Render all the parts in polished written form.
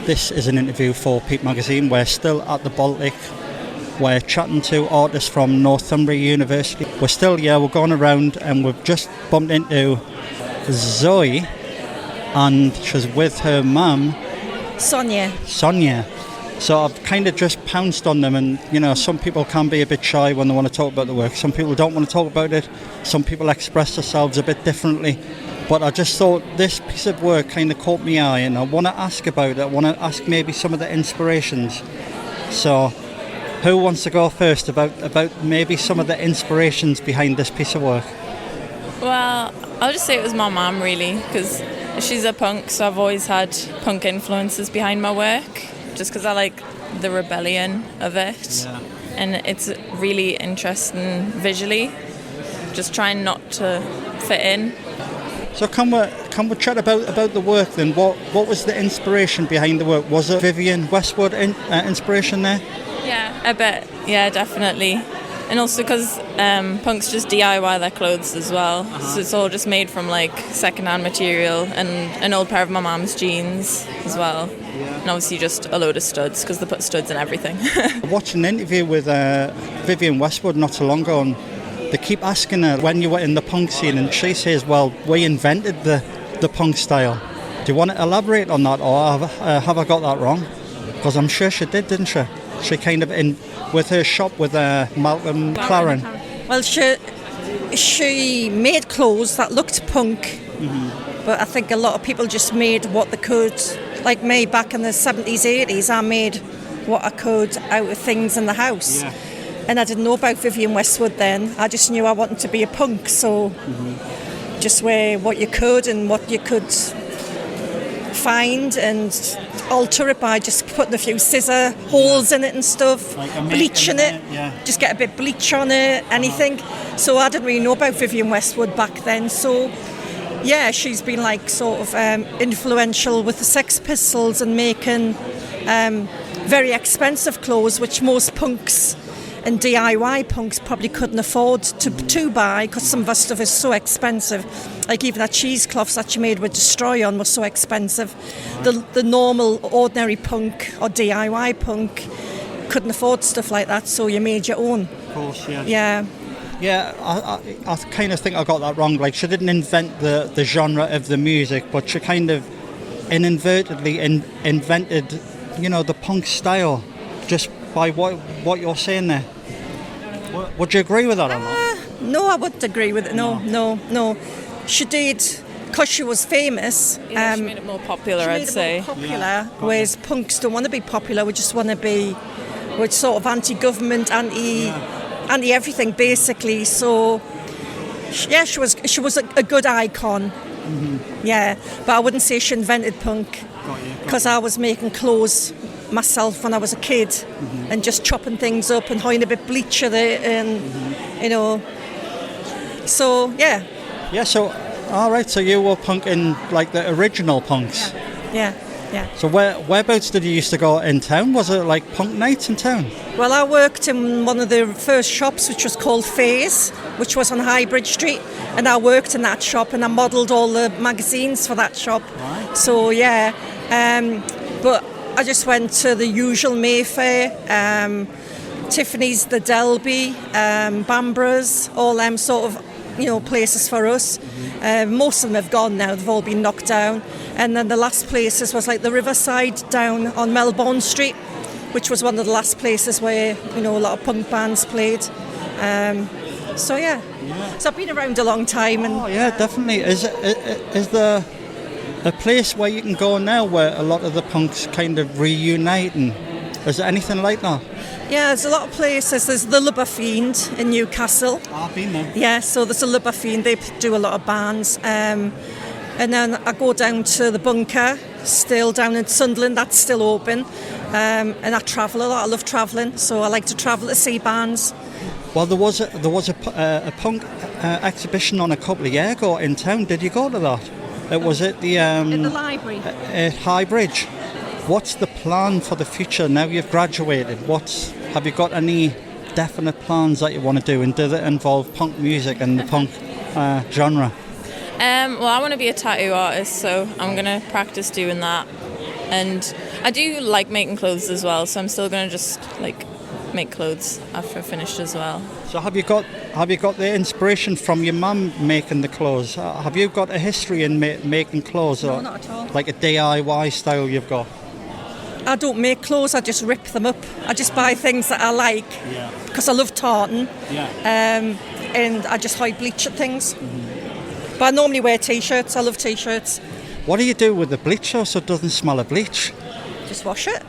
This is an interview for Peep-magazine. We're still at the Baltic. We're chatting to artists from Northumbria University. We're still, we're going around, and we've just bumped into Zoe, and she's with her mum, Sonia. So I've kind of just pounced on them, and some people can be a bit shy when they want to talk about the work. Some people don't want to talk about it. Some people express themselves a bit differently. But I just thought this piece of work kind of caught my eye, and I want to ask about it. I want to ask maybe some of the inspirations. So who wants to go first about maybe some of the inspirations behind this piece of work? Well, I'll just say it was my mum, really, because she's a punk, so I've always had punk influences behind my work, just because I like the rebellion of it. Yeah. And it's really interesting visually, just trying not to fit in. So can we chat about the work then? What was the inspiration behind the work? Was it Vivian Westwood inspiration there? Yeah, I bet. Yeah, definitely. And also because punks just DIY their clothes as well. So it's all just made from like second-hand material and an old pair of my mum's jeans as well. Yeah. And obviously just a load of studs, because they put studs in everything. I watched an interview with Vivian Westwood not so long ago, and they keep asking her when you were in the punk scene, and she says, well, we invented the punk style. Do you want to elaborate on that, or have I got that wrong? Because I'm sure she did, didn't she? She kind of, with her shop with Malcolm Claren. Well, she made clothes that looked punk, but I think a lot of people just made what they could. Like me, back in the 70s, 80s, I made what I could out of things in the house. Yeah. And I didn't know about Vivian Westwood then. I just knew I wanted to be a punk, so just wear what you could and what you could find and alter it by just putting a few scissor holes in it and stuff, like bleaching it, just get a bit bleach on it, anything. So I didn't really know about Vivian Westwood back then, so yeah, she's been like sort of influential with the Sex Pistols and making very expensive clothes, which most punks and DIY punks probably couldn't afford to buy, because some of our stuff is so expensive. Like even that cheesecloths that she made with Destroy on were so expensive. The normal, ordinary punk or DIY punk couldn't afford stuff like that, so you made your own. Of course, yeah. Yeah. Yeah, I kind of think I got that wrong. Like, she didn't invent the genre of the music, but she kind of inadvertently invented, the punk style, just by what you're saying there. Would you agree with that or not? No, I wouldn't agree with it. No. She did, because she was famous. Yeah, she made it more popular, I'd say. Whereas punks don't want to be popular. We just want to be, we're sort of anti-government, anti-everything, basically. So, yeah, she was a good icon. Yeah, but I wouldn't say she invented punk, because I was making clothes myself when I was a kid, and just chopping things up and hiding a bit bleach of it, and so so all right, so you were punking like the original punks. Yeah. So whereabouts did you used to go in town? Was it like punk nights in town? Well, I worked in one of the first shops, which was called Phase, which was on Highbridge Street, and I worked in that shop, and I modelled all the magazines for that shop. Right. So but I just went to the usual Mayfair, Tiffany's, the Delby, Bambra's, all them sort of places for us. Most of them have gone now, they've all been knocked down. And then the last places was like the Riverside down on Melbourne Street, which was one of the last places where a lot of punk bands played. So I've been around a long time. And definitely. Is there a place where you can go now where a lot of the punks kind of reunite, and is there anything like that? Yeah, there's a lot of places. There's the Lubber Fiend in Newcastle. I've been there. Yeah, so there's a Lubber Fiend. They do a lot of bands. And then I go down to the Bunker, still down in Sunderland. That's still open. And I travel a lot. I love travelling, so I like to travel to see bands. Well, there was a punk exhibition on a couple of years ago in town. Did you go to that? It was at the library at Highbridge. What's the plan for the future now you've graduated? Have you got any definite plans that you want to do, and does it involve punk music and the punk genre? Well, I want to be a tattoo artist, so I'm going to practice doing that. And I do like making clothes as well, so I'm still going to just like make clothes after I've finished as well. So have you got the inspiration from your mum making the clothes? Have you got a history in making clothes? No, or not at all. like a DIY style you've got? I don't make clothes, I just rip them up. I just buy things that I like because I love tartan. And I just high bleach at things. But I normally wear T-shirts, I love T-shirts. What do you do with the bleach so it doesn't smell of bleach? Just wash it.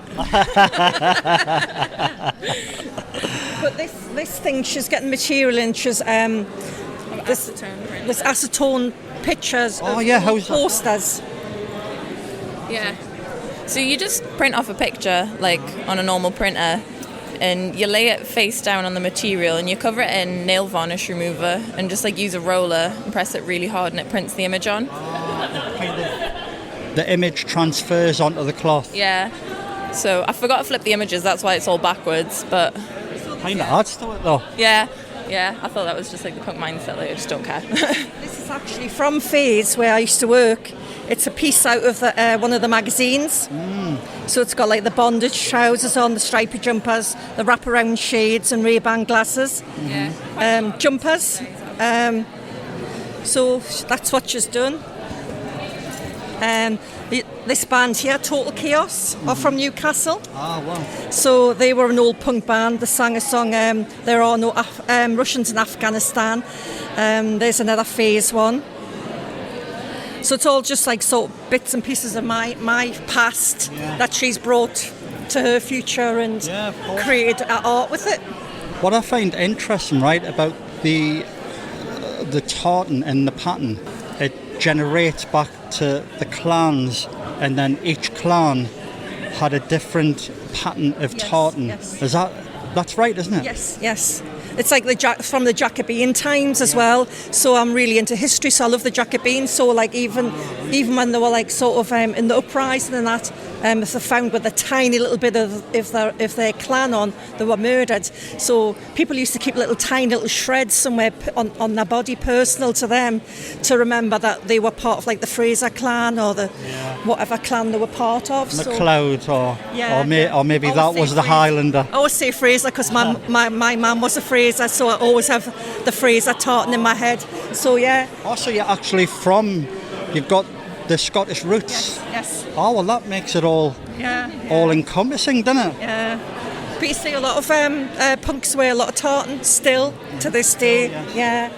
But this thing, she's getting material and she's this acetone pictures of how's that? posters. Yeah. So you just print off a picture like on a normal printer, and you lay it face down on the material and you cover it in nail varnish remover and just like use a roller and press it really hard and it prints the image on. The image transfers onto the cloth. Yeah. So I forgot to flip the images, that's why it's all backwards, but... Kind of adds to it though. Yeah, I thought that was just like the punk mindset, like I just don't care. This is actually from Faye's, where I used to work. It's a piece out of one of the magazines. So it's got like the bondage trousers on, the stripy jumpers, the wraparound shades and Ray-Ban glasses. Jumpers. So that's what she's done. This band here, Total Chaos, are from Newcastle. Ah, wow. So they were an old punk band. They sang a song, There Are No Russians in Afghanistan. There's another Phase one. So it's all just like sort of bits and pieces of my past that she's brought to her future and created art with it. What I find interesting, right, about the tartan and the pattern, it generates back to the clans, and then each clan had a different pattern of tartan. Yes. That's right, isn't it? Yes. It's like from the Jacobean times as well. So I'm really into history, so I love the Jacobeans. So like even when they were like sort of in the uprising and that, if they found with a tiny little bit of if their clan on, they were murdered. So people used to keep tiny little shreds somewhere on their body, personal to them, to remember that they were part of like the Fraser clan or the whatever clan they were part of. MacLeod or maybe that was the Highlander. I always say Fraser because my mum was a Fraser, so I always have the Fraser tartan in my head. So yeah. Also, you're actually you've got the Scottish roots. Yes. Oh, well, that makes it all encompassing, doesn't it? Yeah. But you see a lot of punks wear a lot of tartan still to this day. Yeah.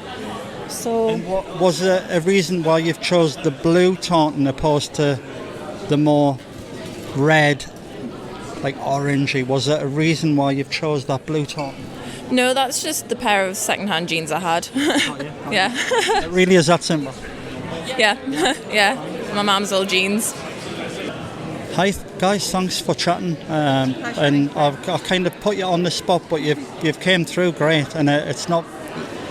So. And what was a reason why you've chose the blue tartan opposed to the more red, like orangey? Was there a reason why you've chose that blue tartan? No, that's just the pair of second-hand jeans I had. Yeah. It really is that simple. Yeah. My mum's old jeans. Hi guys, thanks for chatting. And I've kind of put you on the spot, but you've came through great. And it's not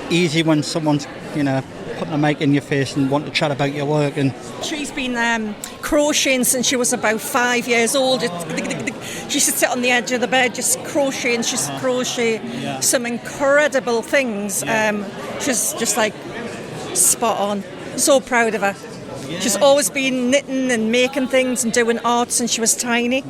easy when someone's putting a mic in your face and want to chat about your work. And she's been crocheting since she was about 5 years old. She used to sit on the edge of the bed just crocheting. She's crochet some incredible things. She's just like spot on. So proud of her. She's always been knitting and making things and doing art since she was tiny.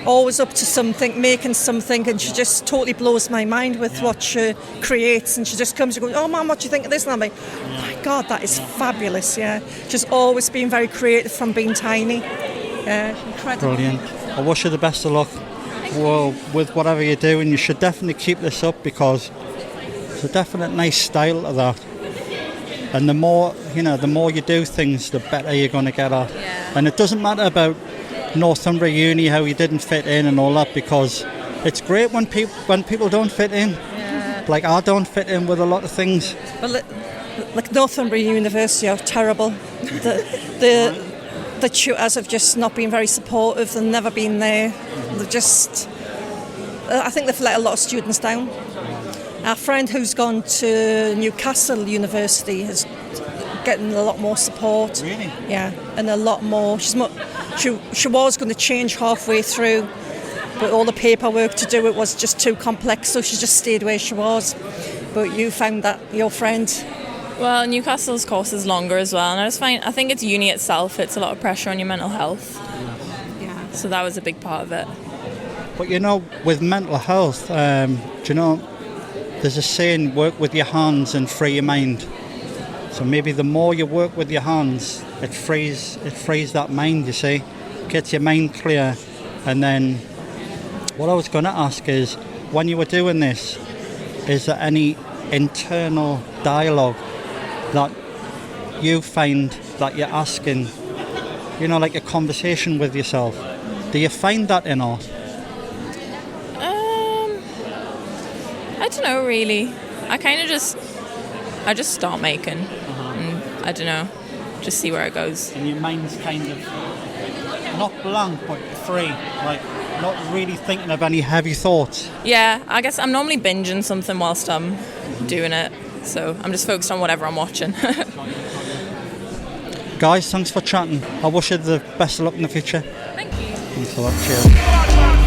Always up to something, making something, and she just totally blows my mind with what she creates. And she just comes and goes, "Oh, Mum, what do you think of this?" And I'm like, "Oh my God, that is fabulous!" Yeah, she's always been very creative from being tiny. Incredible. Brilliant. I wish you the best of luck. Well, with whatever you're doing, you should definitely keep this up because it's a definite nice style to that. And the more you do things, the better you're going to get at. Yeah. And it doesn't matter about Northumbria Uni, how you didn't fit in and all that, because it's great when people don't fit in. Yeah. Like I don't fit in with a lot of things. Well, like Northumbria University are terrible. The tutors have just not been very supportive. They've never been there. I think they've let a lot of students down. Our friend who's gone to Newcastle University is getting a lot more support. Really? Yeah, and a lot more. She was going to change halfway through, but all the paperwork to do it was just too complex, so she just stayed where she was. But you found that your friend Well, Newcastle's course is longer as well, and I think it's uni itself. It's a lot of pressure on your mental health. Yeah. So that was a big part of it. But you know, with mental health, do you know, there's a saying, work with your hands and free your mind. So maybe the more you work with your hands, it frees that mind, you see. Gets your mind clear. And then what I was going to ask is, when you were doing this, is there any internal dialogue that you find that you're asking, you know, like a conversation with yourself? Do you find that in art? I don't know, really. I just start making. And I don't know, just see where it goes. And your mind's kind of not blank, but free, like not really thinking of any heavy thoughts. Yeah, I guess I'm normally binging something whilst I'm doing it, so I'm just focused on whatever I'm watching. Guys, thanks for chatting. I wish you the best of luck in the future. Thank you. Thanks a lot. Cheers.